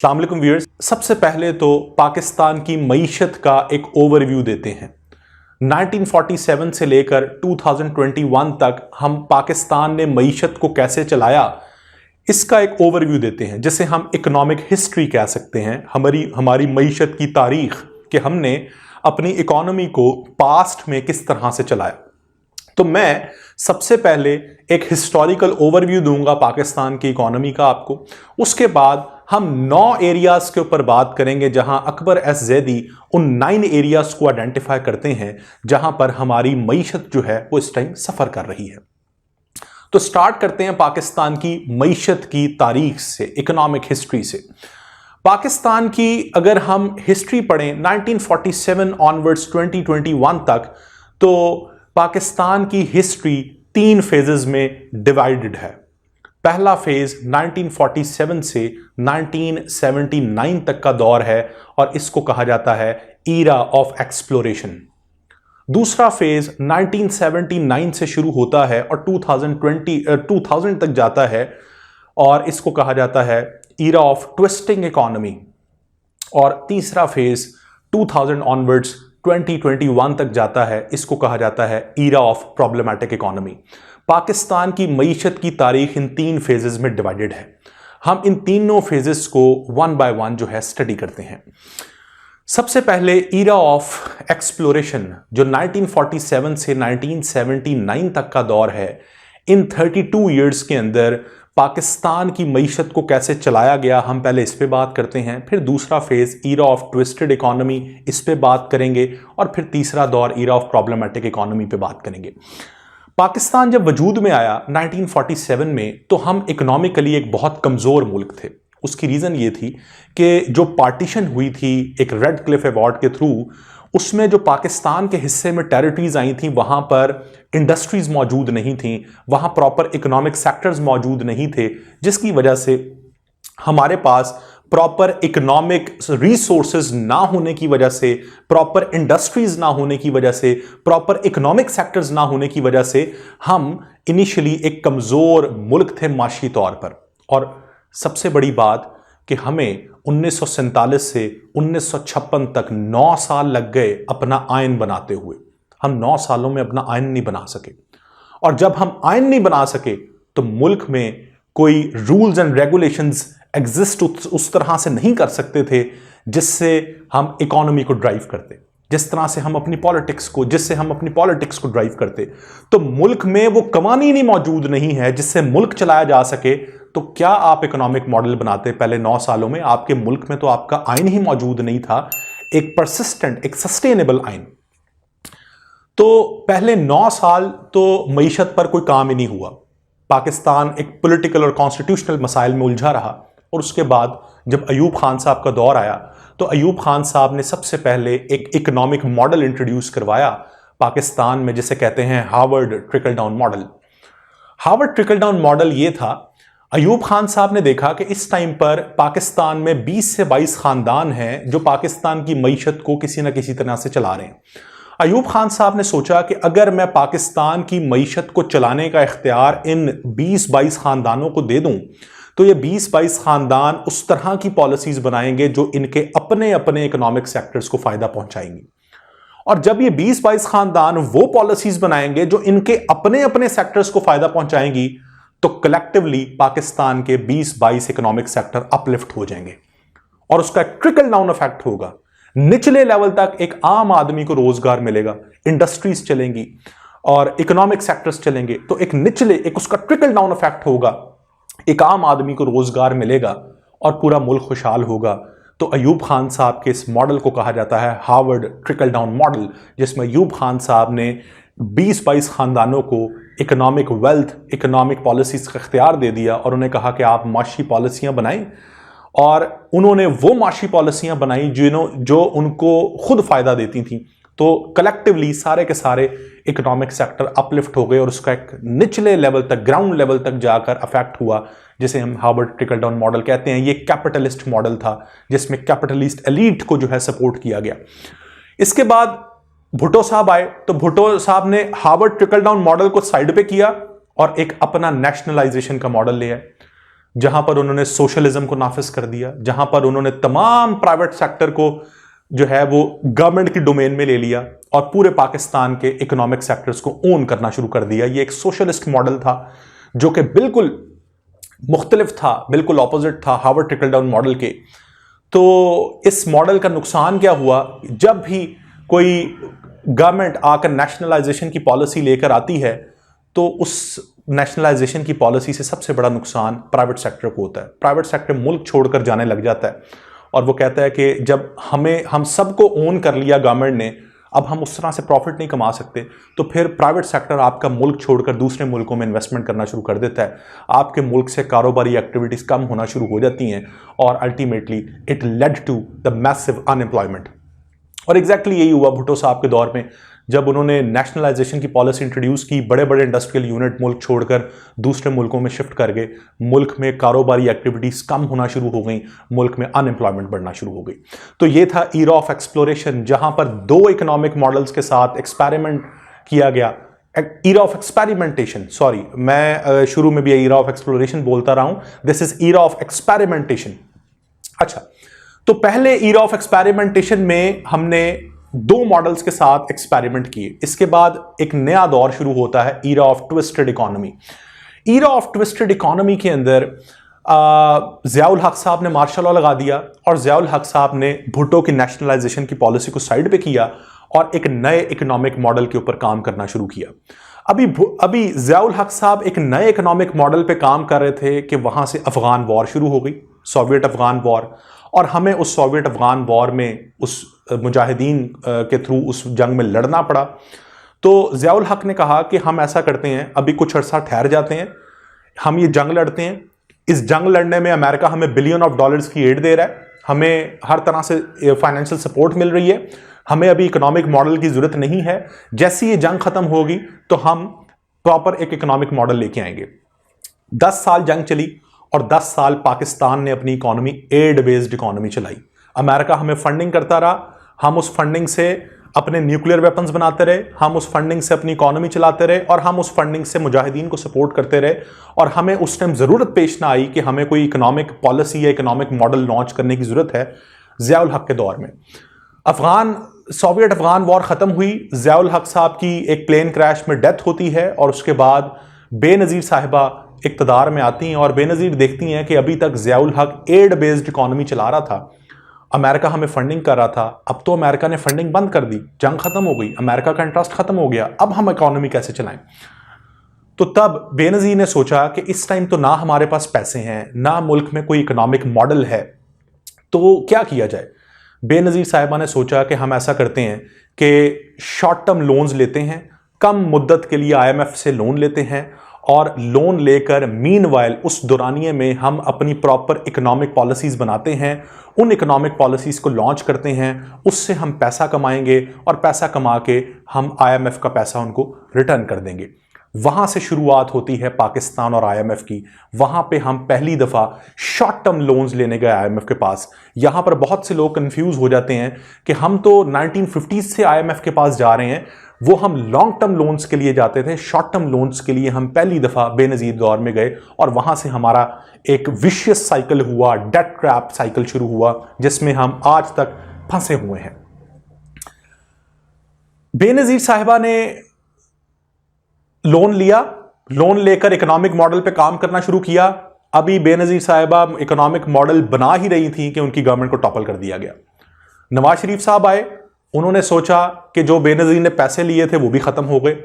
अस्सलाम वालेकुम व्यूअर्स। सबसे पहले तो पाकिस्तान की मईशत का एक ओवरव्यू देते हैं। 1947 से लेकर 2021 तक हम पाकिस्तान ने मईशत को कैसे चलाया, इसका एक ओवरव्यू देते हैं, जिसे हम इकोनॉमिक हिस्ट्री कह सकते हैं। हमारी मईशत की तारीख कि हमने अपनी इकोनॉमी को पास्ट में किस तरह से चलाया। तो मैं सबसे पहले एक हिस्टोरिकल ओवरव्यू दूंगा पाकिस्तान की इकोनॉमी का आपको। उसके बाद हम 9 एरियाज के ऊपर बात करेंगे जहां अकबर एस जैदी उन 9 एरियाज को आइडेंटिफाई करते हैं जहां पर हमारी मईशत जो है वो इस टाइम सफर कर रही है। तो स्टार्ट करते हैं पाकिस्तान की मईशत की तारीख से, इकोनॉमिक हिस्ट्री से। पाकिस्तान की अगर हम हिस्ट्री पढ़ें 1947 ऑनवर्ड्स 2021 तक, तो पाकिस्तान की हिस्ट्री 3 फेजेस में डिवाइडेड है। पहला फेज 1947 से 1979 तक का दौर है और इसको कहा जाता है ईरा ऑफ एक्सप्लोरेशन। दूसरा फेज 1979 से शुरू होता है और 2000 तक जाता है और इसको कहा जाता है ईरा ऑफ ट्विस्टिंग इकोनॉमी। और तीसरा फेज 2000 ऑनवर्ड्स 2021 तक जाता है, इसको कहा जाता है era of problematic economy. Pakistan की मईशत की तारीख इन 3 फेजेस में डिवाइडेड है। हम इन तीनों फेजेस को वन बाय वन जो है स्टडी करते हैं। सबसे पहले ईरा ऑफ एक्सप्लोरेशन जो 1947 से 1979 तक का दौर है। इन 32 ईयर्स के अंदर पाकिस्तान की मईशत को कैसे चलाया गया, हम पहले इस पे बात करते हैं। फिर दूसरा phase era of twisted economy, इस पे बात करेंगे। और फिर तीसरा दौर ईरा ऑफ प्रॉब्लमैटिक इकोनॉमी पे बात करेंगे। पाकिस्तान जब वजूद में आया 1947 में, तो हम इकोनॉमिकली एक बहुत कमज़ोर मुल्क थे। उसकी रीज़न ये थी कि जो पार्टीशन हुई थी एक रेड क्लिफ अवार्ड के थ्रू, उसमें जो पाकिस्तान के हिस्से में टेरिटरीज आई थी वहाँ पर इंडस्ट्रीज मौजूद नहीं थी, वहाँ प्रॉपर इकोनॉमिक सेक्टर्स मौजूद नहीं थे, जिसकी वजह से हमारे पास प्रॉपर इकोनॉमिक रिसोर्सेज ना होने की वजह से, प्रॉपर इंडस्ट्रीज ना होने की वजह से, प्रॉपर इकोनॉमिक सेक्टर्स ना होने की वजह से हम इनिशियली एक कमज़ोर मुल्क थे माशी तौर पर। और सबसे बड़ी बात कि हमें 1947 से 1956 तक 9 साल लग गए अपना आइन बनाते हुए। हम 9 सालों में अपना आइन नहीं बना सके, और जब हम आइन नहीं बना सके तो मुल्क में कोई रूल्स एंड रेगुलेशंस एग्जिस्ट उस तरह से नहीं कर सकते थे जिससे हम इकोनॉमी को ड्राइव करते, जिससे हम अपनी पॉलिटिक्स को ड्राइव करते। तो मुल्क में वो कवानीन मौजूद नहीं है जिससे मुल्क चलाया जा सके। तो क्या आप इकोनॉमिक मॉडल बनाते पहले 9 सालों में? आपके मुल्क में तो आपका आइन ही मौजूद नहीं था, एक परसिस्टेंट, एक सस्टेनेबल आइन। तो पहले 9 साल तो मईशत पर कोई काम ही नहीं हुआ। पाकिस्तान एक पॉलिटिकल और कॉन्स्टिट्यूशनल मसाइल में उलझा रहा। और उसके बाद जब अयूब खान साहब का दौर आया, तो अयूब खान साहब ने सबसे पहले एक इकोनॉमिक मॉडल इंट्रोड्यूस करवाया पाकिस्तान में, जिसे कहते हैं Harvard trickle down model. Harvard trickle down model ये था, अयूब खान साहब ने देखा कि इस टाइम पर पाकिस्तान में 20 से 22 खानदान हैं जो पाकिस्तान की मईशत को किसी न किसी तरह से चला रहे हैं। अयूब खान साहब ने सोचा कि अगर मैं पाकिस्तान की मईशत को चलाने का इख्तियार इन 20-22 खानदानों को दे दूं, तो ये 20-22 खानदान उस तरह की पॉलिसीज बनाएंगे जो इनके अपने अपने इकोनॉमिक सेक्टर्स को फायदा पहुंचाएंगी। और जब ये 20-22 खानदान वो पॉलिसीज बनाएंगे जो इनके अपने अपने सेक्टर्स को फायदा पहुंचाएंगी, तो कलेक्टिवली पाकिस्तान के 20-22 इकोनॉमिक सेक्टर अपलिफ्ट हो जाएंगे और उसका ट्रिकल डाउन इफेक्ट होगा। निचले लेवल तक एक आम आदमी को रोजगार मिलेगा, इंडस्ट्रीज चलेंगी और इकोनॉमिक सेक्टर्स चलेंगे। तो एक उसका ट्रिकल डाउन इफेक्ट होगा, एक आम आदमी को रोजगार मिलेगा और पूरा मुल्क खुशहाल होगा। तो अयूब खान साहब के इस मॉडल को कहा जाता है हार्वर्ड ट्रिकल डाउन मॉडल, जिसमें अयूब खान साहब ने 20-22 खानदानों को इकोनॉमिक वेल्थ, इकोनॉमिक पॉलिसीज का इख्तियार दे दिया और उन्हें कहा कि आप माशी पॉलिसियां बनाएं। और उन्होंने वो माशी पॉलिसियां बनाई जो उनको खुद फायदा देती थी। तो कलेक्टिवली सारे के सारे इकोनॉमिक सेक्टर अपलिफ्ट हो गए और उसका एक निचले लेवल तक, ग्राउंड लेवल तक जाकर अफेक्ट हुआ, जिसे हम हार्वर्ड ट्रिकल डाउन मॉडल कहते हैं। ये कैपिटलिस्ट मॉडल था जिसमें कैपिटलिस्ट एलीट को जो है सपोर्ट किया गया। इसके बाद भुट्टो साहब आए, तो भुट्टो साहब ने हार्वर्ड ट्रिकल डाउन मॉडल को साइड पे किया और एक अपना नेशनलाइजेशन का मॉडल लिया। जहां पर उन्होंने सोशलिज्म को नाफिज कर दिया, जहां पर उन्होंने तमाम प्राइवेट सेक्टर को जो है वो गवर्नमेंट की डोमेन में ले लिया और पूरे पाकिस्तान के इकोनॉमिक सेक्टर्स को ओन करना शुरू कर दिया। ये एक सोशलिस्ट मॉडल था जो कि बिल्कुल मुख्तलिफ था, बिल्कुल ऑपोजिट था हार्वर्ड ट्रिकल डाउन मॉडल के। तो इस मॉडल का नुकसान क्या हुआ, जब भी कोई गवर्नमेंट आकर नेशनलाइजेशन की पॉलिसी लेकर आती है तो उस नेशनलाइजेशन की पॉलिसी से सबसे बड़ा नुकसान प्राइवेट सेक्टर को होता है। प्राइवेट सेक्टर मुल्क छोड़कर जाने लग जाता है और वो कहता है कि जब हम सबको ओन कर लिया गवर्नमेंट ने, अब हम उस तरह से प्रॉफिट नहीं कमा सकते, तो फिर प्राइवेट सेक्टर आपका मुल्क छोड़कर दूसरे मुल्कों में इन्वेस्टमेंट करना शुरू कर देता है। आपके मुल्क से कारोबारी एक्टिविटीज कम होना शुरू हो जाती हैं और ultimately it led to the massive unemployment. और एग्जैक्टली यही हुआ भुट्टो साहब के दौर में, जब उन्होंने नेशनलाइजेशन की पॉलिसी इंट्रोड्यूस की, बड़े बड़े इंडस्ट्रियल यूनिट मुल्क छोड़कर दूसरे मुल्कों में शिफ्ट कर गए, मुल्क में कारोबारी एक्टिविटीज कम होना शुरू हो गई, मुल्क में अनएम्प्लॉयमेंट बढ़ना शुरू हो गई। तो ये था ईरा ऑफ एक्सप्लोरेशन, जहां पर दो इकोनॉमिक मॉडल्स के साथ एक्सपेरिमेंट किया गया। ईरा ऑफ एक्सपेरिमेंटेशन, सॉरी मैं शुरू में भी ईरा ऑफ एक्सप्लोरेशन बोलता रहा हूं, this is era of experimentation. अच्छा, तो पहले ईरा ऑफ एक्सपेरिमेंटेशन में हमने दो मॉडल्स के साथ एक्सपेरिमेंट किए। इसके बाद एक नया दौर शुरू होता है, era of twisted economy. Era of twisted economy के अंदर ज़ियाउल हक साहब ने मार्शल लॉ लगा दिया और ज़ियाउल हक साहब ने भुट्टो की नेशनलाइजेशन की पॉलिसी को साइड पे किया और एक नए इकोनॉमिक मॉडल के ऊपर काम करना शुरू किया। अभी ज़ियाउल हक साहब एक नए इकोनॉमिक मॉडल पे काम कर रहे थे कि वहां से अफगान वॉर शुरू हो गई, सोवियत अफगान वॉर, और हमें उस सोवियत अफगान वॉर में उस मुजाहिदीन के थ्रू उस जंग में लड़ना पड़ा। तो ज़ियाउल हक ने कहा कि हम ऐसा करते हैं, अभी कुछ अर्सा ठहर जाते हैं, हम ये जंग लड़ते हैं। इस जंग लड़ने में अमेरिका हमें बिलियन ऑफ डॉलर्स की एड दे रहा है, हमें हर तरह से फाइनेंशियल सपोर्ट मिल रही है, हमें अभी इकोनॉमिक मॉडल की जरूरत नहीं है। जैसी ये जंग खत्म होगी तो हम प्रॉपर एक इकोनॉमिक मॉडल लेके आएंगे। 10 साल जंग चली और 10 साल पाकिस्तान ने अपनी इकोनॉमी एड बेस्ड इकोनॉमी चलाई। अमेरिका हमें फंडिंग करता रहा, हम उस फंडिंग से अपने न्यूक्लियर वेपन्स बनाते रहे, हम उस फंडिंग से अपनी इकोनॉमी चलाते रहे और हम उस फंडिंग से मुजाहिदीन को सपोर्ट करते रहे। और हमें उस टाइम जरूरत पेश ना आई कि हमें कोई इकोनॉमिक पॉलिसी या इकोनॉमिक मॉडल लॉन्च करने की जरूरत है। ज़ियाउल हक के दौर में सोवियत अफगान वॉर खत्म हुई, ज़ियाउल हक साहब की एक प्लेन क्रैश में डेथ होती है और उसके बाद बेनज़ीर साहिबा इक़्तिदार में आती हैं और बेनज़ीर देखती हैं कि अभी तक ज़ियाउल हक एड बेस्ड इकोनॉमी चला रहा था, अमेरिका हमें फंडिंग कर रहा था, अब तो अमेरिका ने फंडिंग बंद कर दी, जंग खत्म हो गई, अमेरिका का इंटरेस्ट खत्म हो गया, अब हम इकोनॉमी कैसे चलाएं। तो तब बेनज़ीर ने सोचा कि इस टाइम तो ना हमारे पास पैसे हैं, ना मुल्क में कोई इकोनॉमिक मॉडल है, तो क्या किया जाए। बेनज़ीर साहिबा ने सोचा कि हम ऐसा करते हैं कि शॉर्ट टर्म लोन्स लेते हैं, कम मुद्दत के लिए IMF से लोन लेते हैं और लोन लेकर मीनवाइल उस दौरानिए में हम अपनी प्रॉपर इकोनॉमिक पॉलिसीज़ बनाते हैं, उन इकोनॉमिक पॉलिसीज़ को लॉन्च करते हैं, उससे हम पैसा कमाएंगे और पैसा कमा के हम IMF का पैसा उनको रिटर्न कर देंगे। वहाँ से शुरुआत होती है पाकिस्तान और IMF की। वहाँ पे हम पहली दफ़ा शॉर्ट टर्म लोन्स लेने गए IMF के पास। यहाँ पर बहुत से लोग कंफ्यूज हो जाते हैं कि हम तो 1950s से IMF के पास जा रहे हैं, वो हम लॉन्ग टर्म लोन्स के लिए जाते थे, शॉर्ट टर्म लोन्स के लिए हम पहली दफ़ा बेनज़ीर दौर में गए और वहाँ से हमारा एक विशियस साइकिल हुआ, डेट ट्रैप साइकिल शुरू हुआ, जिसमें हम आज तक फंसे हुए हैं। बेनज़ीर साहिबा ने लोन लिया, लोन लेकर इकोनॉमिक मॉडल पे काम करना शुरू किया। अभी बेनज़ीर साहिबा इकोनॉमिक मॉडल बना ही रही थी कि उनकी गवर्नमेंट को टॉपल कर दिया गया। नवाज शरीफ साहब आए, उन्होंने सोचा कि जो बेनज़ीर ने पैसे लिए थे वो भी खत्म हो गए,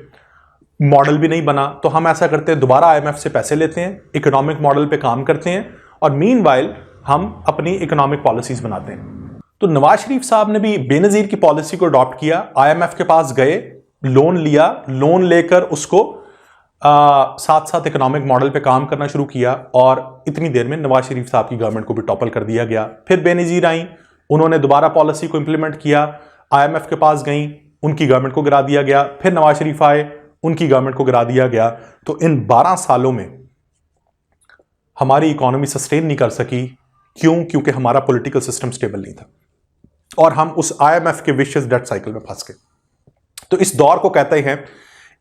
मॉडल भी नहीं बना, तो हम ऐसा करते हैं दोबारा IMF से पैसे लेते हैं, इकोनॉमिक मॉडल पे काम करते हैं और मीनवाइल हम अपनी इकोनॉमिक पॉलिसीज बनाते हैं। तो नवाज शरीफ साहब ने भी बेनज़ीर की पॉलिसी को अडॉप्ट किया, IMF के पास गए, लोन लिया, लोन लेकर उसको साथ साथ इकोनॉमिक मॉडल पे काम करना शुरू किया और इतनी देर में नवाज शरीफ साहब की गवर्नमेंट को भी टॉपल कर दिया गया। फिर बेनज़ीर आई, उन्होंने दोबारा पॉलिसी को इंप्लीमेंट किया, IMF के पास गई, उनकी गवर्नमेंट को गिरा दिया गया, फिर नवाज शरीफ आए, उनकी गवर्नमेंट को गिरा दिया गया। तो इन 12 सालों में हमारी इकोनॉमी सस्टेन नहीं कर सकी। क्यों? क्योंकि हमारा पॉलिटिकल सिस्टम स्टेबल नहीं था और हम उस IMF के विशियस डेट साइकिल में फंस गए। तो इस दौर को कहते हैं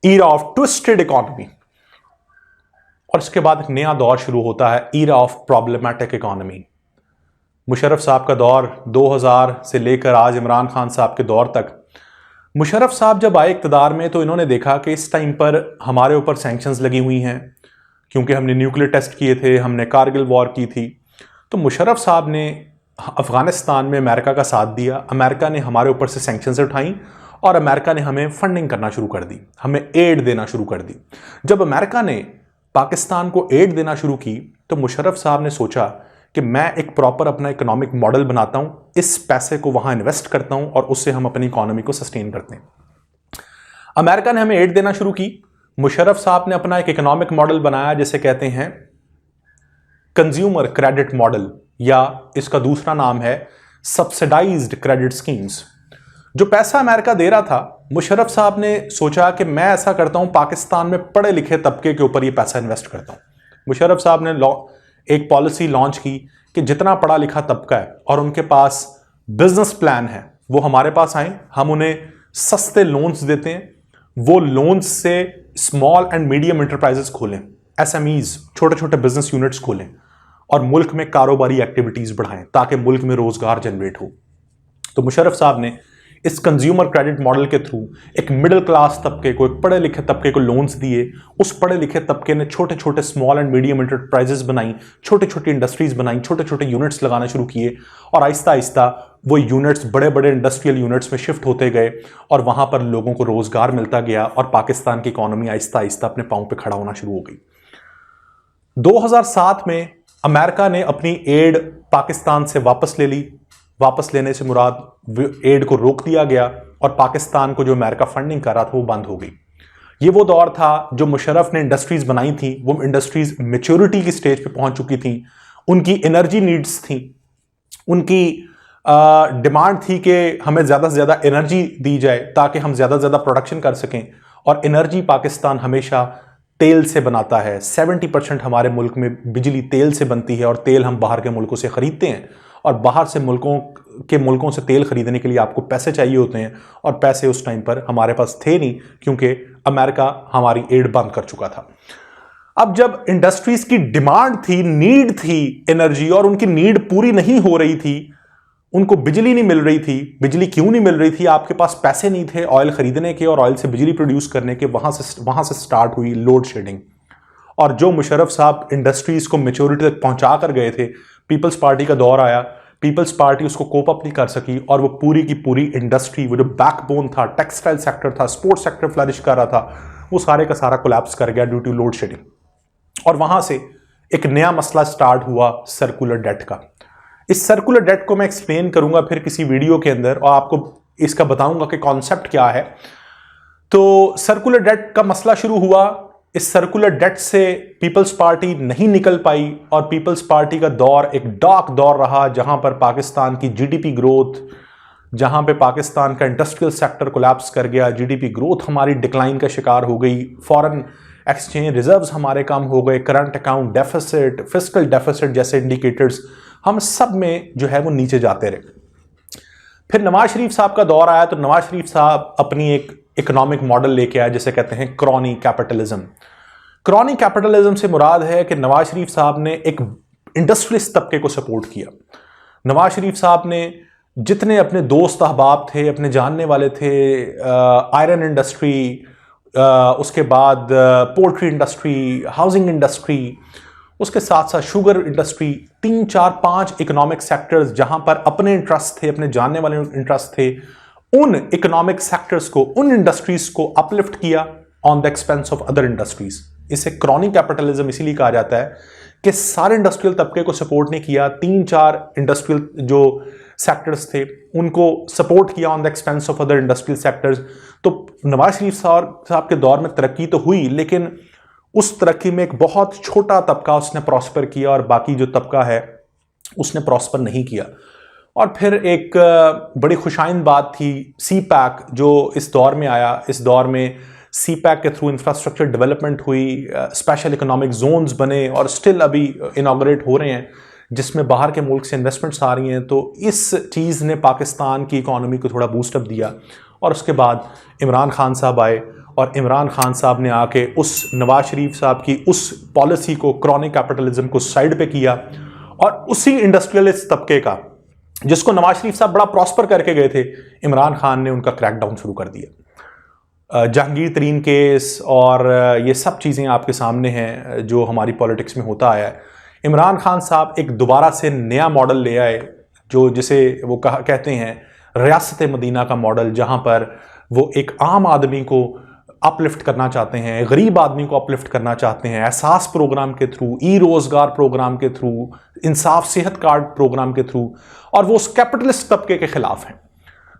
ईरा ऑफ ट्विस्टेड इकोनॉमी। और इसके बाद एक नया दौर शुरू होता है, era of problematic economy. Musharraf साहब का दौर 2000 से लेकर आज इमरान खान साहब के दौर तक। मुशर्रफ साहब जब आए इक़्तिदार में तो इन्होंने देखा कि इस टाइम पर हमारे ऊपर सैंक्शंस लगी हुई हैं, क्योंकि हमने न्यूक्लियर टेस्ट किए थे, हमने कारगिल वॉर की थी। तो मुशर्रफ साहब ने अफ़गानिस्तान में अमेरिका का साथ दिया, अमेरिका ने हमारे ऊपर से सैंक्शंस उठाई और अमेरिका ने हमें फंडिंग करना शुरू कर दी, हमें एड देना शुरू कर दी। जब अमेरिका ने पाकिस्तान को एड देना शुरू की तो मुशर्रफ साहब ने सोचा कि मैं एक प्रॉपर अपना इकोनॉमिक मॉडल बनाता हूं, इस पैसे को वहां इन्वेस्ट करता हूं और उससे हम अपनी इकोनॉमी को सस्टेन करते हैं। अमेरिका ने हमें एड देना शुरू की, मुशर्रफ साहब ने अपना एक इकोनॉमिक मॉडल बनाया जिसे कहते हैं कंज्यूमर क्रेडिट मॉडल, या इसका दूसरा नाम है सब्सिडाइज्ड क्रेडिट स्कीम्स। जो पैसा अमेरिका दे रहा था, मुशर्रफ साहब ने सोचा कि मैं ऐसा करता हूं, पाकिस्तान में पढ़े लिखे तबके के ऊपर ये पैसा इन्वेस्ट करता हूं। मुशर्रफ साहब ने एक पॉलिसी लॉन्च की कि जितना पढ़ा लिखा तबका है और उनके पास बिजनेस प्लान है वो हमारे पास आए, हम उन्हें सस्ते लोन्स देते हैं, वो लोन्स से स्मॉल एंड मीडियम इंटरप्राइजेस खोलें, एसएमईज, छोटे छोटे बिजनेस यूनिट्स खोलें और मुल्क में कारोबारी एक्टिविटीज बढ़ाएं ताकि मुल्क में रोजगार जनरेट हो। तो मुशर्रफ साहब ने इस कंज्यूमर क्रेडिट मॉडल के थ्रू एक मिडिल क्लास तबके को, एक पढ़े लिखे तबके को लोन्स दिए। उस पढ़े लिखे तबके ने छोटे छोटे स्मॉल एंड मीडियम इंटरप्राइजेस बनाई, छोटे छोटे इंडस्ट्रीज बनाई, छोटे छोटे यूनिट्स लगाना शुरू किए और आहिस्ता आहिस्ता वो यूनिट्स बड़े बड़े इंडस्ट्रियल यूनिट्स में शिफ्ट होते गए और वहां पर लोगों को रोजगार मिलता गया और पाकिस्तान की इकोनॉमी आहिस्ता आहिस्ता अपने पांव पे खड़ा होना शुरू हो गई। 2007 में अमेरिका ने अपनी एड पाकिस्तान से वापस ले ली। वापस लेने से मुराद एड को रोक दिया गया और पाकिस्तान को जो अमेरिका फंडिंग कर रहा था वो बंद हो गई। ये वो दौर था जो मुशर्रफ ने इंडस्ट्रीज बनाई थी, वो इंडस्ट्रीज मैच्योरिटी की स्टेज पे पहुंच चुकी थी, उनकी एनर्जी नीड्स थी, उनकी डिमांड थी कि हमें ज़्यादा से ज़्यादा एनर्जी दी जाए ताकि हम ज़्यादा से ज़्यादा प्रोडक्शन कर सकें। और एनर्जी पाकिस्तान हमेशा तेल से बनाता है, 70% हमारे मुल्क में बिजली तेल से बनती है और तेल हम बाहर के मुल्कों से ख़रीदते हैं और बाहर से मुल्कों से तेल खरीदने के लिए आपको पैसे चाहिए होते हैं और पैसे उस टाइम पर हमारे पास थे नहीं, क्योंकि अमेरिका हमारी एड बंद कर चुका था। अब जब इंडस्ट्रीज की डिमांड थी, नीड थी एनर्जी, और उनकी नीड पूरी नहीं हो रही थी, उनको बिजली नहीं मिल रही थी। बिजली क्यों नहीं मिल रही थी? आपके पास पैसे नहीं थे ऑयल खरीदने के और ऑयल से बिजली प्रोड्यूस करने के। वहां से स्टार्ट हुई लोड शेडिंग। और जो मुशर्रफ साहब इंडस्ट्रीज को मैच्योरिटी तक पहुंचा कर गए थे, पीपल्स पार्टी का दौर आया, पीपल्स पार्टी उसको कोप अप नहीं कर सकी और वो पूरी की पूरी इंडस्ट्री, वो जो बैकबोन था, टेक्सटाइल सेक्टर था, स्पोर्ट्स सेक्टर फ्लरिश कर रहा था, वो सारे का सारा कोलैप्स कर गया ड्यू टू लोड शेडिंग। और वहां से एक नया मसला स्टार्ट हुआ सर्कुलर डेट का। इस सर्कुलर डेट को मैं एक्सप्लेन करूंगा फिर किसी वीडियो के अंदर और आपको इसका बताऊंगा कि कॉन्सेप्ट क्या है। तो सर्कुलर डेट का मसला शुरू हुआ। इस सर्कुलर डेट से पीपल्स पार्टी नहीं निकल पाई और पीपल्स पार्टी का दौर एक डार्क दौर रहा, जहां पर पाकिस्तान की जीडीपी ग्रोथ, जहां पे पाकिस्तान का इंडस्ट्रियल सेक्टर कोलैप्स कर गया, जीडीपी ग्रोथ हमारी डिक्लाइन का शिकार हो गई, फॉरेन एक्सचेंज रिजर्व्स हमारे कम हो गए, current account deficit, fiscal deficit जैसे इंडिकेटर्स हम सब में जो है वो नीचे जाते रहे। फिर नवाज शरीफ साहब का दौर आया तो नवाज शरीफ साहब अपनी एक इकोनॉमिक मॉडल लेके आए जिसे कहते हैं क्रॉनी कैपिटलिज्म। क्रॉनी कैपिटलिज्म से मुराद है कि नवाज शरीफ साहब ने एक इंडस्ट्रियलिस्ट तबके को सपोर्ट किया। नवाज शरीफ साहब ने जितने अपने दोस्त अहबाब थे, अपने जानने वाले थे, आयरन इंडस्ट्री, उसके बाद पोल्ट्री इंडस्ट्री, हाउसिंग इंडस्ट्री, उसके साथ साथ शुगर इंडस्ट्री, 3, 4, 5 इकोनॉमिक सेक्टर्स जहां पर अपने इंटरेस्ट थे, अपने जानने वाले इंटरेस्ट थे, उन इकोनॉमिक सेक्टर्स को, उन इंडस्ट्रीज को अपलिफ्ट किया on the expense of other industries. इसे क्रॉनिक कैपिटलिज्म इसीलिए कहा जाता है कि सारे इंडस्ट्रियल तबके को सपोर्ट नहीं किया, 3-4 इंडस्ट्रियल जो सेक्टर्स थे उनको सपोर्ट किया on the expense of other industrial sectors. तो नवाज शरीफ साहब के दौर में तरक्की तो हुई, लेकिन उस तरक्की में एक बहुत छोटा तबका उसने प्रॉस्पर किया और बाकी जो तबका है उसने प्रॉस्पर नहीं किया। और फिर एक बड़ी खुशाइन बात थी सी पैक जो इस दौर में आया। इस दौर में सी पैक के थ्रू इंफ्रास्ट्रक्चर डेवलपमेंट हुई, स्पेशल इकोनॉमिक जोन्स बने और स्टिल अभी इनॉग्रेट हो रहे हैं जिसमें बाहर के मुल्क से इन्वेस्टमेंट्स आ रही हैं। तो इस चीज़ ने पाकिस्तान की इकोनॉमी को थोड़ा बूस्टअप दिया और उसके बाद इमरान खान साहब आए और इमरान खान साहब ने आके उस नवाज शरीफ साहब की उस पॉलिसी को, क्रॉनिक कैपिटलिज्म को साइड पे किया और उसी इंडस्ट्रियलिस्ट तबके का, जिसको नवाज शरीफ साहब बड़ा प्रॉस्पर करके गए थे, इमरान खान ने उनका क्रैकडाउन शुरू कर दिया। जहांगीर तरीन केस और ये सब चीज़ें आपके सामने हैं जो हमारी पॉलिटिक्स में होता आया है। इमरान खान साहब एक दोबारा से नया मॉडल ले आए, जो जिसे वो कहते हैं रियासत मदीना का मॉडल, जहां पर वो एक आम आदमी को अपलिफ्ट करना चाहते हैं, गरीब आदमी को अपलिफ्ट करना चाहते हैं, एहसास प्रोग्राम के थ्रू, ई रोजगार प्रोग्राम के थ्रू, इंसाफ सेहत कार्ड प्रोग्राम के थ्रू, और वो उस कैपिटलिस्ट तबके के खिलाफ हैं।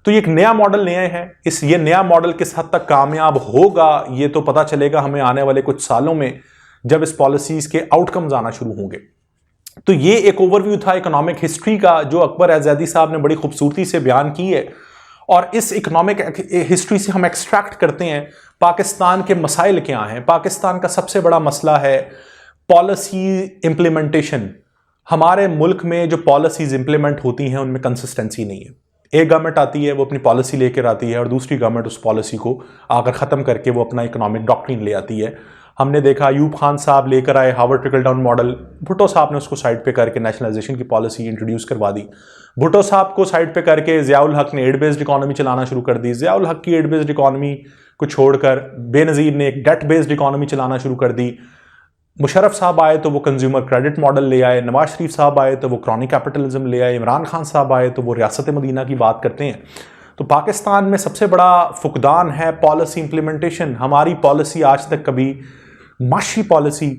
तो ये एक नया मॉडल ले आए हैं। ये नया मॉडल किस हद तक कामयाब होगा ये तो पता चलेगा हमें आने वाले कुछ सालों में, जब इस पॉलिसीज के आउटकम्स आना शुरू होंगे। तो ये एक ओवरव्यू था इकोनॉमिक हिस्ट्री का, जो अकबर एज़ैदी साहब ने बड़ी खूबसूरती से बयान की है। और इस इकोनॉमिक हिस्ट्री से हम एक्सट्रैक्ट करते हैं पाकिस्तान के मसाइल क्या हैं। पाकिस्तान का सबसे बड़ा मसला है पॉलिसी इंप्लीमेंटेशन। हमारे मुल्क में जो पॉलिसीज इंप्लीमेंट होती हैं उनमें कंसिस्टेंसी नहीं है। एक गवर्नमेंट आती है, वो अपनी पॉलिसी लेकर आती है, और दूसरी गवर्नमेंट उस पॉलिसी को आकर ख़त्म करके वो अपना इकोनॉमिक डॉक्ट्रिन ले आती है। हमने देखा अयूब खान साहब लेकर आए Harvard trickle down model, Bhutto साहब ने उसको साइड पे करके नेशनलाइजेशन की पॉलिसी इंट्रोड्यूस करवा दी। भुट्टो साहब को साइड पे करके ज़ियाउल हक ने एड बेस्ड इकोनॉमी चलाना शुरू कर दी। ज़ियाउल हक की एड बेस्ड इकोनॉमी को छोड़कर बेनज़ीर ने एक डेट बेस्ड इकोनॉमी चलाना शुरू कर दी। मुशर्रफ साहब आए तो वो कंज्यूमर क्रेडिट मॉडल ले आए, नवाज शरीफ साहब आए तो वो क्रॉनिक कैपिटलिज्म ले आए, इमरान खान साहब आए तो वो रियासत मदीना की बात करते हैं। तो पाकिस्तान में सबसे बड़ा फुकदान है पॉलिसी इंप्लीमेंटेशन। हमारी पॉलिसी आज तक कभी, माशी पॉलिसी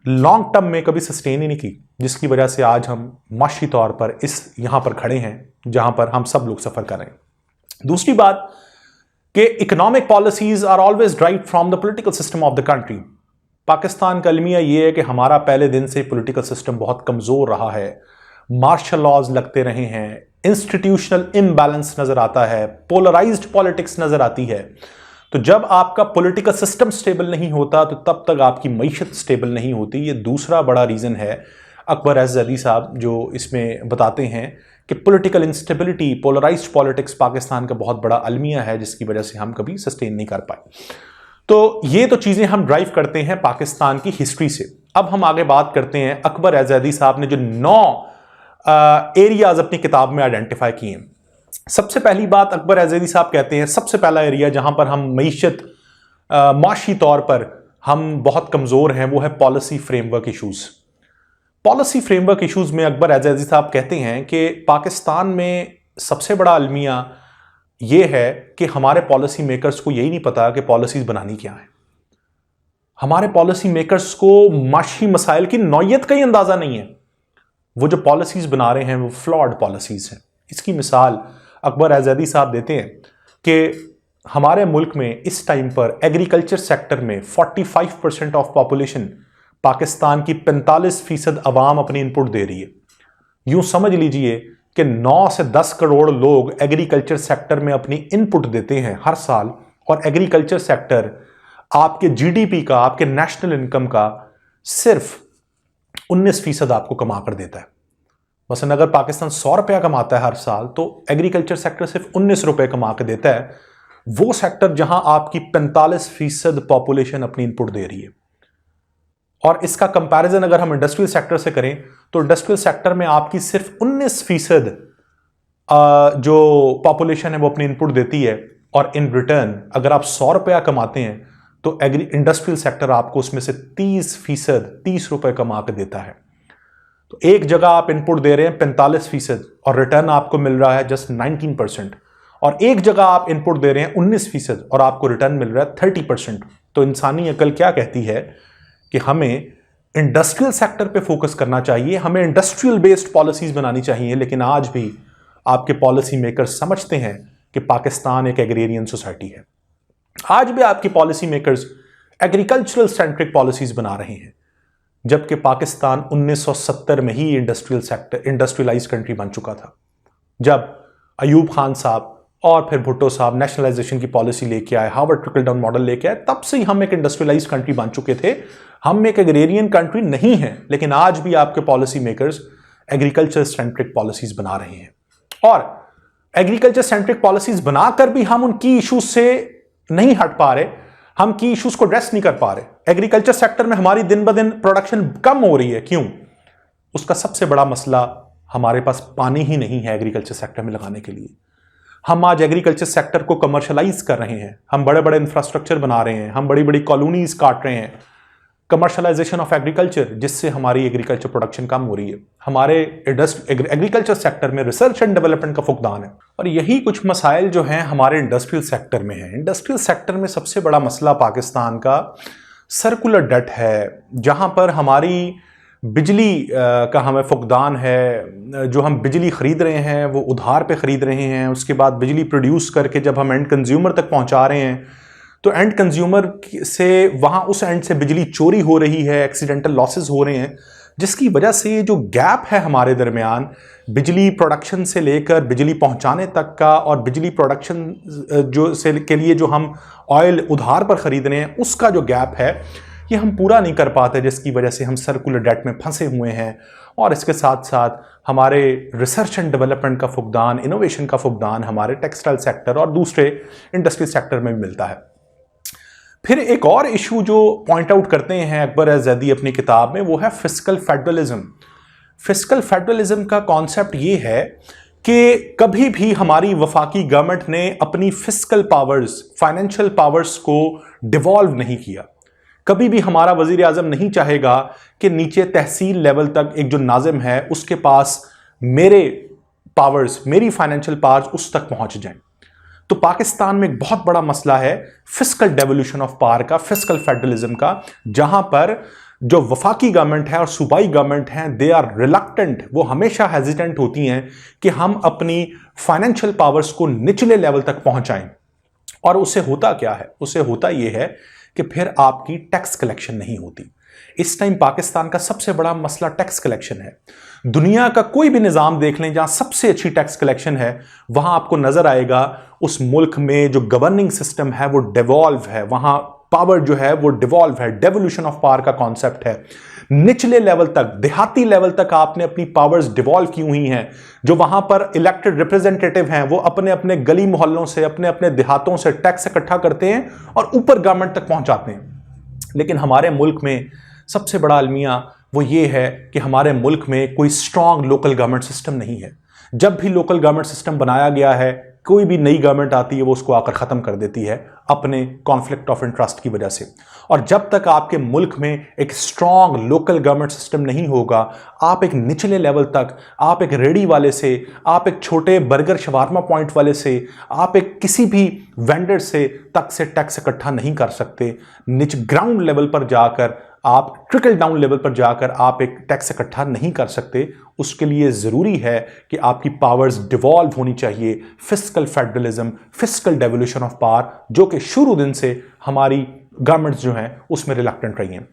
लॉन्ग टर्म में कभी सस्टेन ही नहीं की, जिसकी वजह से आज हम माशी तौर पर यहाँ पर खड़े हैं जहां पर हम सब लोग सफर कर रहे हैं। दूसरी बात कि economic policies are always drive from the political system of the country. Pakistan का अलमिया ये है कि हमारा पहले दिन से पॉलिटिकल सिस्टम बहुत कमजोर रहा है, मार्शल लॉज लगते रहे हैं, इंस्टीट्यूशनल इम्बैलेंस नजर आता है, पोलराइज्ड पॉलिटिक्स नजर आती है। तो जब आपका पॉलिटिकल सिस्टम स्टेबल नहीं होता तो तब तक आपकी मईशत स्टेबल नहीं होती। ये दूसरा बड़ा रीज़न है अकबर एज़ैदी साहब जो इसमें बताते हैं कि political instability, polarised politics Pakistan का बहुत बड़ा अलमिया है, जिसकी वजह से हम कभी सस्टेन नहीं कर पाए। तो ये तो चीज़ें हम ड्राइव करते हैं पाकिस्तान की हिस्ट्री से। अब हम आगे बात करते हैं अकबर एज़ैदी साहब ने जो 9 एरियाज अपनी किताब में आइडेंटिफाई किए हैं। सबसे पहली बात अकबर एज़ैदी साहब कहते हैं सबसे पहला एरिया जहां पर हम मईशत माशी तौर पर हम बहुत कमज़ोर हैं वो है policy framework issues. Policy framework issues में अकबर एज़ैदी साहब कहते हैं कि पाकिस्तान में सबसे बड़ा अलमिया ये है कि हमारे पॉलिसी मेकर्स को यही नहीं पता कि पॉलिसीज़ बनानी क्या है। हमारे पॉलिसी मेकर्स को माशी मसाइल की नौयत का ही अंदाज़ा नहीं है। वो जो पॉलिसीज़ बना रहे हैं वो फ्लॉड पॉलिसीज़ हैं। इसकी मिसाल अकबर एज़ैदी साहब देते हैं कि हमारे मुल्क में इस टाइम पर एग्रीकल्चर सेक्टर में 45% ऑफ पॉपुलेशन, पाकिस्तान की 45% अवाम अपनी इनपुट दे रही है। यूं समझ लीजिए कि 9 से 10 करोड़ लोग एग्रीकल्चर सेक्टर में अपनी इनपुट देते हैं हर साल, और एग्रीकल्चर सेक्टर आपके जीडीपी का, आपके नेशनल इनकम का सिर्फ 19% आपको कमा कर देता है। मसलन अगर पाकिस्तान 100 रुपया कमाता है हर साल, तो एग्रीकल्चर सेक्टर सिर्फ 19 रुपये कमा के देता है। वो सेक्टर जहां आपकी 45% पॉपुलेशन अपनी इनपुट दे रही है। और इसका कंपैरिजन अगर हम इंडस्ट्रियल सेक्टर से करें तो इंडस्ट्रियल सेक्टर में आपकी सिर्फ 19% जो पॉपुलेशन है वो अपनी इनपुट देती है, और इन रिटर्न अगर आप 100 रुपया कमाते हैं तो इंडस्ट्रियल सेक्टर आपको उसमें से 30 रुपए कमा के देता है। तो एक जगह आप इनपुट दे रहे हैं 45% और रिटर्न आपको मिल रहा है जस्ट 19%, और एक जगह आप इनपुट दे रहे हैं 19% और आपको रिटर्न मिल रहा है 30%। तो इंसानी अकल क्या कहती है कि हमें इंडस्ट्रियल सेक्टर पे फोकस करना चाहिए, हमें इंडस्ट्रियल बेस्ड पॉलिसीज बनानी चाहिए। लेकिन आज भी आपके पॉलिसी मेकर्स समझते हैं कि पाकिस्तान एक एग्रेरियन सोसाइटी है। आज भी आपकी policy makers agricultural centric policies बना रहे हैं, जबकि पाकिस्तान 1970 में ही इंडस्ट्रियलाइज्ड कंट्री बन चुका था, जब अयूब खान साहब और फिर भुट्टो साहब नेशनलाइजेशन की पॉलिसी लेके आए, हार्वर्ड ट्रिकल डाउन मॉडल लेके आए। तब से ही हम एक इंडस्ट्रियलाइज्ड कंट्री बन चुके थे। हम एक एग्रेरियन कंट्री नहीं है, लेकिन आज भी आपके policy makers agriculture centric policies बना रहे हैं। और एग्रीकल्चर सेंट्रिक पॉलिसीज बनाकर भी हम उनकी इशूज से नहीं हट पा रहे। हम की इश्यूज को एड्रेस नहीं कर पा रहे। एग्रीकल्चर सेक्टर में हमारी दिन ब दिन प्रोडक्शन कम हो रही है, क्यों? उसका सबसे बड़ा मसला हमारे पास पानी ही नहीं है एग्रीकल्चर सेक्टर में लगाने के लिए। हम आज एग्रीकल्चर सेक्टर को कमर्शलाइज कर रहे हैं, हम बड़े बड़े इंफ्रास्ट्रक्चर बना रहे हैं, हम बड़ी बड़ी कॉलोनीज काट रहे हैं, कमर्शलाइजेशन ऑफ एग्रीकल्चर, जिससे हमारी एग्रीकल्चर प्रोडक्शन कम हो रही है। हमारे एग्रीकल्चर सेक्टर में रिसर्च एंड डेवलपमेंट का फुकदान है, और यही कुछ मसाइल जो हैं हमारे इंडस्ट्रियल सेक्टर में है। इंडस्ट्रियल सेक्टर में सबसे बड़ा मसला पाकिस्तान का सर्कुलर डेट है, जहां पर हमारी बिजली का हमें फुकदान है। जो हम बिजली खरीद रहे हैं वो उधार पे खरीद रहे हैं, उसके बाद बिजली प्रोड्यूस करके जब हम एंड कंज्यूमर तक पहुंचा रहे हैं तो एंड कंज्यूमर से वहां उस एंड से बिजली चोरी हो रही है, एक्सीडेंटल लॉसेस हो रहे हैं, जिसकी वजह से ये जो गैप है हमारे दरमियान बिजली प्रोडक्शन से लेकर बिजली पहुंचाने तक का, और बिजली प्रोडक्शन जो से के लिए जो हम ऑयल उधार पर खरीद रहे हैं उसका जो गैप है, ये हम पूरा नहीं कर पाते, जिसकी वजह से हम सर्कुलर डेट में फंसे हुए हैं। और इसके साथ साथ हमारे रिसर्च एंड डेवलपमेंट का फुकदान, इनोवेशन का फुकदान हमारे टेक्सटाइल सेक्टर और दूसरे इंडस्ट्री सेक्टर में भी मिलता है। फिर एक और इशू जो पॉइंट आउट करते हैं अकबर अज़ैदी अपनी किताब में, वो है फिस्कल फेडरलिज्म। फिस्कल फेडरलिज्म का कॉन्सेप्ट ये है कि कभी भी हमारी वफाकी गवर्नमेंट ने अपनी फिस्कल पावर्स, फाइनेंशियल पावर्स को डिवॉल्व नहीं किया। कभी भी हमारा वजीर आजम नहीं चाहेगा कि नीचे तहसील लेवल तक एक जो नाजिम है उसके पास मेरे पावर्स, मेरी फाइनेंशियल पावर्स उस तक पहुंच जाएं। तो पाकिस्तान में एक बहुत बड़ा मसला है फिस्कल डेवोल्यूशन ऑफ पावर का, फिस्कल फेडरलिज्म का, जहां पर जो वफाकी गवर्नमेंट है और सूबाई गवर्नमेंट हैं, दे आर रिलक्टेंट, वो हमेशा हेजिटेंट होती हैं कि हम अपनी फाइनेंशियल पावर्स को निचले लेवल तक पहुंचाएं। और उससे होता क्या है? उससे होता यह है कि फिर आपकी टैक्स कलेक्शन नहीं होती। इस टाइम पाकिस्तान का सबसे बड़ा मसला टैक्स कलेक्शन है। दुनिया का कोई भी निजाम देख लें जहां सबसे अच्छी टैक्स कलेक्शन है, वहां आपको नजर आएगा उस मुल्क में जो गवर्निंग सिस्टम है वो डिवॉल्व है, वहां पावर जो है वो डिवॉल्व है, डेवोल्यूशन ऑफ पावर का कॉन्सेप्ट है। निचले लेवल तक, देहाती लेवल तक आपने अपनी पावर्स डिवॉल्व की हुई हैं। जो वहां पर इलेक्टेड रिप्रेजेंटेटिव हैं वो अपने अपने गली मोहल्लों से, अपने अपने देहातों से टैक्स इकट्ठा करते हैं और ऊपर गवर्नमेंट तक पहुंचाते हैं। लेकिन हमारे मुल्क में सबसे बड़ा अलमिया वो ये है कि हमारे मुल्क में कोई स्ट्रांग लोकल गवर्नमेंट सिस्टम नहीं है। जब भी लोकल गवर्नमेंट सिस्टम बनाया गया है, कोई भी नई गवर्नमेंट आती है वो उसको आकर ख़त्म कर देती है अपने कॉन्फ्लिक्ट ऑफ इंटरेस्ट की वजह से। और जब तक आपके मुल्क में एक स्ट्रांग लोकल गवर्नमेंट सिस्टम नहीं होगा, आप एक निचले लेवल तक, आप एक रेडी वाले से, आप एक छोटे बर्गर शवारमा पॉइंट वाले से, आप एक किसी भी वेंडर से तक से टैक्स इकट्ठा नहीं कर सकते। ग्राउंड लेवल पर जाकर, आप ट्रिकल डाउन लेवल पर जाकर आप एक टैक्स इकट्ठा नहीं कर सकते। उसके लिए ज़रूरी है कि आपकी पावर्स डिवॉल्व होनी चाहिए। Fiscal federalism, fiscal devolution of power, जो कि शुरू दिन से हमारी गवर्नमेंट्स जो हैं उसमें रिलक्टेंट रही हैं।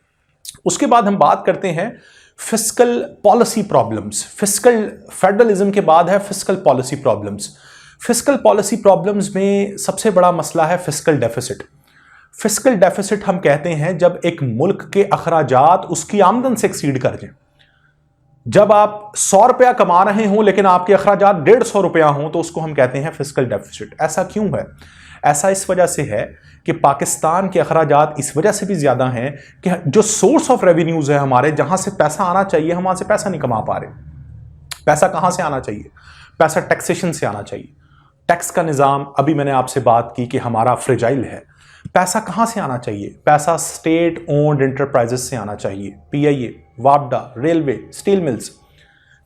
उसके बाद हम बात करते हैं fiscal policy problems. Fiscal federalism के बाद है fiscal policy problems. Fiscal policy problems में सबसे बड़ा मसला है फिस्कल डेफिसिट। फिस्कल डेफिसिट हम कहते हैं जब एक मुल्क के अखराजात उसकी आमदन से एक्सीड कर जाएं। जब आप 100 रुपया कमा रहे हों लेकिन आपके अखराजात 150 रुपया हों तो उसको हम कहते हैं फिस्कल डेफिसिट। ऐसा क्यों है? ऐसा इस वजह से है कि पाकिस्तान के अखराजात इस वजह से भी ज़्यादा हैं कि जो सोर्स ऑफ रेवेन्यूज़ है हमारे, जहाँ से पैसा आना चाहिए, हम वहाँ से पैसा नहीं कमा पा रहे। पैसा कहाँ से आना चाहिए? पैसा टैक्सेशन से आना चाहिए। टैक्स का निज़ाम, अभी मैंने आपसे बात की कि हमारा फ्रेजाइल है। पैसा कहाँ से आना चाहिए? पैसा स्टेट ओन्ड इंटरप्राइजेस से आना चाहिए। पीआईए, वापडा, रेलवे, स्टील मिल्स।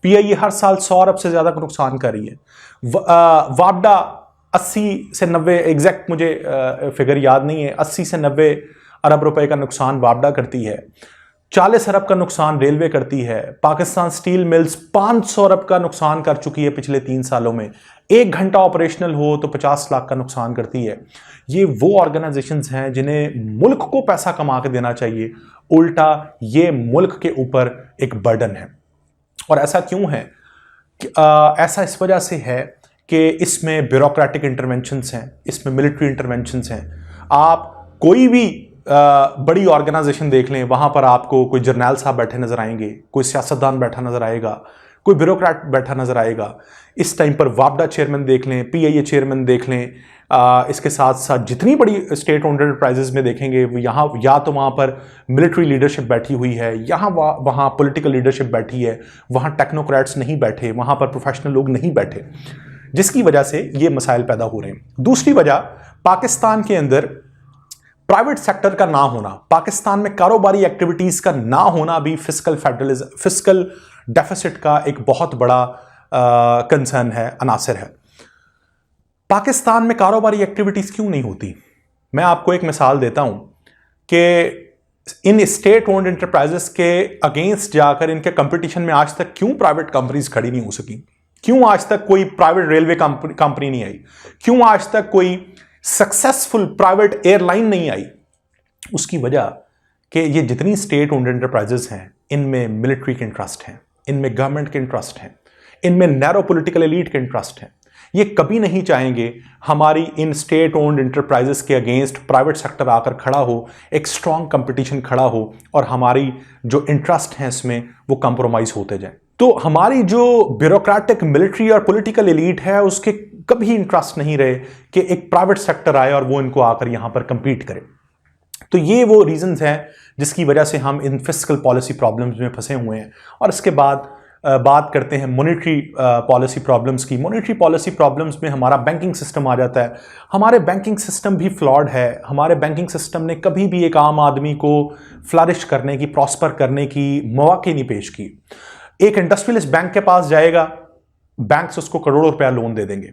पीआईए हर साल 100 अरब से ज़्यादा का नुकसान कर रही है। वापडा 80 से 90, एग्जैक्ट मुझे फिगर याद नहीं है, 80 से 90 अरब रुपए का नुकसान वापडा करती है। 40 अरब का नुकसान रेलवे करती है। पाकिस्तान स्टील मिल्स 500 अरब का नुकसान कर चुकी है पिछले 3 सालों में। 1 घंटा ऑपरेशनल हो तो 50 लाख का नुकसान करती है। ये वो ऑर्गेनाइजेशंस हैं जिन्हें मुल्क को पैसा कमा के देना चाहिए, उल्टा ये मुल्क के ऊपर एक बर्डन है। और ऐसा क्यों है? ऐसा इस वजह से है कि इसमें ब्यूरोक्रेटिक इंटरवेंशंस हैं, इसमें मिलिट्री इंटरवेंशंस हैं। आप कोई भी बड़ी ऑर्गेनाइजेशन देख लें, वहाँ पर आपको कोई जर्नैल साहब बैठे नजर आएंगे, कोई सियासतदान बैठा नजर आएगा, कोई ब्यूरोक्रेट बैठा नजर आएगा। इस टाइम पर वापडा चेयरमैन देख लें, पीआईए चेयरमैन देख लें, इसके साथ साथ जितनी बड़ी स्टेट ओन्ड एंटरप्राइजेज में देखेंगे यहाँ या तो वहाँ पर मिलिट्री लीडरशिप बैठी हुई है, यहाँ वहाँ पॉलिटिकल लीडरशिप बैठी है, वहाँ टेक्नोक्रेट्स नहीं बैठे, वहाँ पर प्रोफेशनल लोग नहीं बैठे, जिसकी वजह से ये मसाइल पैदा हो रहे हैं। दूसरी वजह पाकिस्तान के अंदर प्राइवेट सेक्टर का ना होना, पाकिस्तान में कारोबारी एक्टिविटीज का ना होना भी फिस्कल डेफिसिट का एक बहुत बड़ा कंसर्न है, अनासर है। पाकिस्तान में कारोबारी एक्टिविटीज क्यों नहीं होती? मैं आपको एक मिसाल देता हूं कि इन स्टेट ओन्ड एंटरप्राइजेस के अगेंस्ट जाकर इनके कंपटीशन में आज तक क्यों प्राइवेट कंपनीज खड़ी नहीं हो सकी? क्यों आज तक कोई प्राइवेट रेलवे कंपनी नहीं आई? क्यों आज तक कोई सक्सेसफुल प्राइवेट एयरलाइन नहीं आई? उसकी वजह कि ये जितनी स्टेट ओन्ड एंटरप्राइजेस हैं, इनमें मिलिट्री के इंटरेस्ट हैं, इनमें गवर्नमेंट के इंटरेस्ट हैं, इनमें नैरो पॉलिटिकल एलीट के इंटरेस्ट हैं। ये कभी नहीं चाहेंगे हमारी इन स्टेट ओन्ड एंटरप्राइजेस के अगेंस्ट प्राइवेट सेक्टर आकर खड़ा हो, एक स्ट्रॉन्ग कंपटीशन खड़ा हो और हमारी जो इंटरेस्ट हैं इसमें वो कंप्रोमाइज होते जाए। तो हमारी जो ब्यूरोक्रेटिक मिलिट्री और पॉलिटिकल एलीट है उसके कभी इंटरेस्ट नहीं रहे कि एक प्राइवेट सेक्टर आए और वो इनको आकर यहां पर कंपीट करे। तो ये वो रीजंस हैं जिसकी वजह से हम इन फिस्कल पॉलिसी प्रॉब्लम्स में फंसे हुए हैं। और इसके बाद बात करते हैं मॉनेटरी पॉलिसी प्रॉब्लम्स की। मॉनेटरी पॉलिसी प्रॉब्लम्स में हमारा बैंकिंग सिस्टम आ जाता है। हमारे बैंकिंग सिस्टम भी फ्लॉड है। हमारे बैंकिंग सिस्टम ने कभी भी एक आम आदमी को फ्लरिश करने की, प्रॉस्पर करने की मौके नहीं पेश की। एक इंडस्ट्रियलिस्ट बैंक के पास जाएगा, बैंक्स उसको करोड़ों रुपया लोन दे देंगे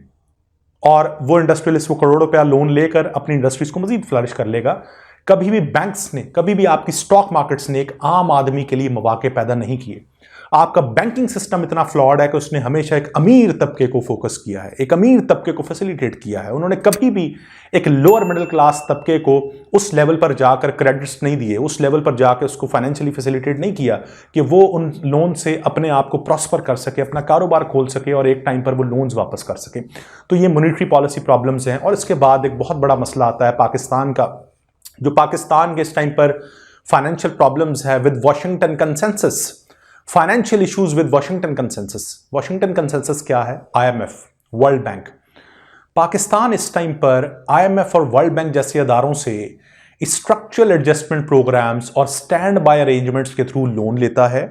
और वो इंडस्ट्रियलिस्ट वो करोड़ों रुपया लोन लेकर अपनी इंडस्ट्रीज को मजीद फ्लरिश कर लेगा। कभी भी बैंक्स ने, कभी भी आपकी स्टॉक मार्केट्स ने एक आम आदमी के लिए मौके पैदा नहीं किए। आपका बैंकिंग सिस्टम इतना फ्लॉड है कि उसने हमेशा एक अमीर तबके को फोकस किया है, एक अमीर तबके को फैसिलिटेट किया है। उन्होंने कभी भी एक लोअर मिडिल क्लास तबके को उस लेवल पर जाकर क्रेडिट्स नहीं दिए, उस लेवल पर जाकर उसको फाइनेंशियली फैसिलिटेट नहीं किया कि वो उन लोन से अपने आप को प्रॉस्पर कर सके, अपना कारोबार खोल सके और एक टाइम पर वो लोन्स वापस कर सके। तो ये मॉनेटरी पॉलिसी प्रॉब्लम्स हैं। और इसके बाद एक बहुत बड़ा मसला आता है पाकिस्तान का, जो पाकिस्तान के इस टाइम पर फाइनेंशियल प्रॉब्लम्स है with Washington consensus, financial issues with Washington consensus. Washington consensus क्या है? IMF, world bank. पाकिस्तान इस टाइम पर IMF और वर्ल्ड बैंक जैसे अदारों से स्ट्रक्चरल एडजस्टमेंट प्रोग्राम्स और स्टैंड बाय अरेंजमेंट्स के थ्रू लोन लेता है।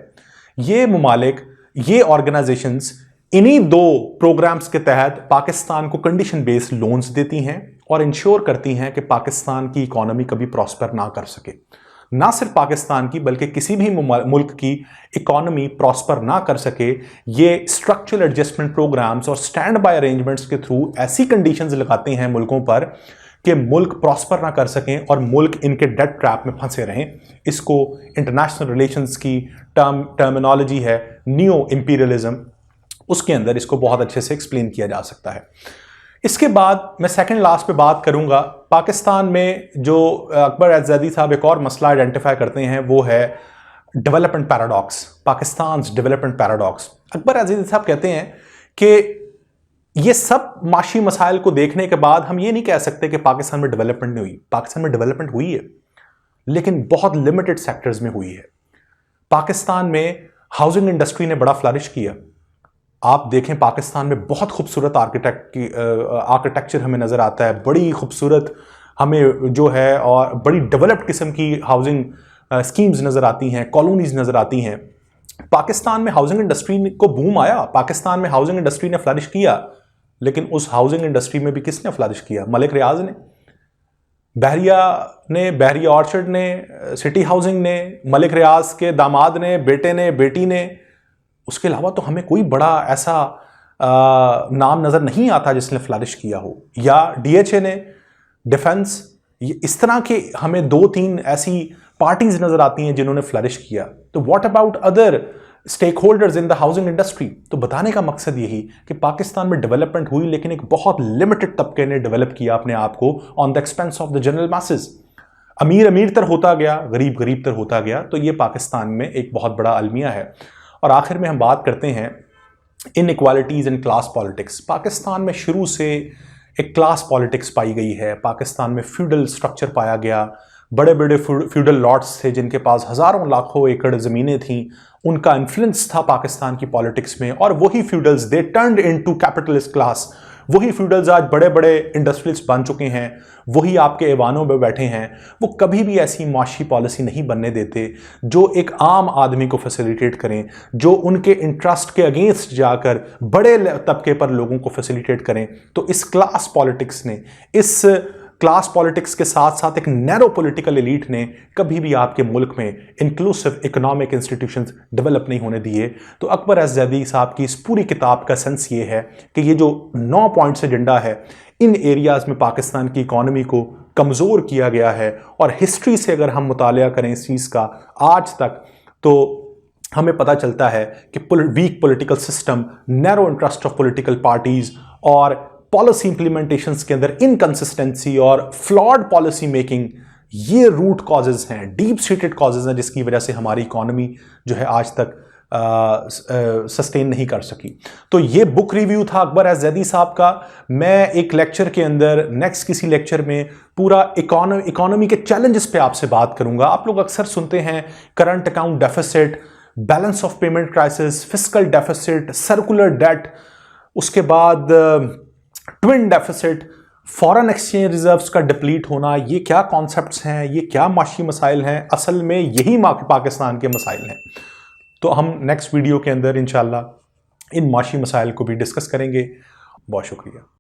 ये ममालिक, ये ऑर्गेनाइजेशंस इन्हीं दो प्रोग्राम्स के तहत पाकिस्तान को कंडीशन बेस्ड लोन्स देती हैं और इंश्योर करती हैं कि पाकिस्तान की इकोनॉमी कभी प्रॉस्पर ना कर सके। ना सिर्फ पाकिस्तान की बल्कि किसी भी मुल्क की इकोनॉमी प्रॉस्पर ना कर सके, ये स्ट्रक्चरल एडजस्टमेंट प्रोग्राम्स और स्टैंड बाय अरेंजमेंट्स के थ्रू ऐसी कंडीशंस लगाते हैं मुल्कों पर कि मुल्क प्रॉस्पर ना कर सकें और मुल्क इनके डेट ट्रैप में फंसे रहें। इसको इंटरनेशनल रिलेशंस की टर्मिनोलॉजी है नियो इंपीरियलिज्म, उसके अंदर इसको बहुत अच्छे से एक्सप्लेन किया जा सकता है। इसके बाद मैं सेकंड लास्ट पे बात करूंगा। पाकिस्तान में जो अकबर एज़-ज़ैदी साहब एक और मसला आइडेंटिफाई करते हैं वो है development paradox, Pakistan development paradox. Akbar Zaidi साहब कहते हैं कि ये सब माशी मसाइल को देखने के बाद हम ये नहीं कह सकते कि पाकिस्तान में डेवलपमेंट नहीं हुई। पाकिस्तान में डेवलपमेंट हुई है लेकिन बहुत लिमिटेड सेक्टर्स में हुई है। पाकिस्तान में हाउसिंग इंडस्ट्री ने बड़ा फ्लरिश किया। आप देखें पाकिस्तान में बहुत खूबसूरत आर्किटेक्चर हमें नज़र आता है, बड़ी खूबसूरत हमें जो है और बड़ी डेवलप्ड किस्म की हाउसिंग स्कीम्स नज़र आती हैं, कॉलोनीज नज़र आती हैं। पाकिस्तान में हाउसिंग इंडस्ट्री को बूम आया, पाकिस्तान में हाउसिंग इंडस्ट्री ने फ्लरिश किया, लेकिन उस हाउसिंग इंडस्ट्री में भी किसने फ्लरिश किया? मलिक रियाज ने, बहरिया ऑर्चर्ड ने, सिटी हाउसिंग ने, मलिक रियाज के दामाद ने, बेटे ने, बेटी ने। उसके अलावा तो हमें कोई बड़ा ऐसा नाम नज़र नहीं आता जिसने फ्लरिश किया हो। या DHA ने, डिफेंस, इस तरह के हमें 2-3 ऐसी पार्टीज नज़र आती हैं जिन्होंने फ्लरिश किया। तो what about other stakeholders in the housing industry? तो बताने का मकसद यही कि पाकिस्तान में डेवलपमेंट हुई लेकिन एक बहुत लिमिटेड तबके ने डेवलप किया अपने आप को on the expense of the general masses. अमीर तर होता गया, गरीब तर होता गया। तो ये पाकिस्तान में एक बहुत बड़ा अलमिया है। और आखिर में हम बात करते हैं inequalities in class politics. Pakistan में शुरू से एक क्लास पॉलिटिक्स पाई गई है। पाकिस्तान में फ्यूडल स्ट्रक्चर पाया गया। बड़े बड़े फ्यूडल लॉर्ड्स थे जिनके पास हज़ारों लाखों एकड़ ज़मीनें थीं। उनका इन्फ्लुएंस था पाकिस्तान की पॉलिटिक्स में और वही feudals they turned into capitalist class वही फ्यूडल्स आज बड़े बड़े इंडस्ट्रियलिस्ट बन चुके हैं, वही आपके ऐवानों में बैठे हैं। वो कभी भी ऐसी माशी पॉलिसी नहीं बनने देते जो एक आम आदमी को फैसिलिटेट करें, जो उनके इंटरेस्ट के अगेंस्ट जाकर बड़े तबके पर लोगों को फैसिलिटेट करें। तो इस क्लास पॉलिटिक्स ने, इस क्लास पॉलिटिक्स के साथ साथ एक नैरो पॉलिटिकल एलीट ने कभी भी आपके मुल्क में इंक्लूसिव इकोनॉमिक इंस्टीट्यूशंस डेवलप नहीं होने दिए। तो अकबर एज़-ज़ैदी साहब की इस पूरी किताब का सेंस ये है कि ये जो 9 पॉइंट्स एजेंडा है, इन एरियाज़ में पाकिस्तान की इकॉनमी को कमज़ोर किया गया है। और हिस्ट्री से अगर हम मुतालिया करें इस चीज़ का आज तक, तो हमें पता चलता है कि weak political system, narrow interest of political parties और पॉलिसी इंप्लीमेंटेशंस के अंदर इनकंसिस्टेंसी और फ्लॉड पॉलिसी मेकिंग, ये रूट कॉजेज हैं, डीप सीटेड कॉजेज हैं, जिसकी वजह से हमारी इकॉनमी जो है आज तक सस्टेन नहीं कर सकी। तो ये बुक रिव्यू था अकबर एज़-ज़ैदी साहब का। मैं एक लेक्चर के अंदर, नेक्स्ट किसी लेक्चर में पूरा इकोनॉमी के चैलेंजेस पे आपसे बात करूंगा। आप लोग अक्सर सुनते हैं current account deficit, balance of payment crisis, fiscal deficit, circular debt, उसके बाद twin deficit, foreign exchange reserves का डिप्लीट होना। ये क्या कॉन्सेप्ट्स हैं, ये क्या माशी मसाइल हैं? असल में यही पाकिस्तान के मसाइल हैं। तो हम नेक्स्ट वीडियो के अंदर इंशाल्लाह इन माशी मसाइल को भी डिस्कस करेंगे। बहुत शुक्रिया।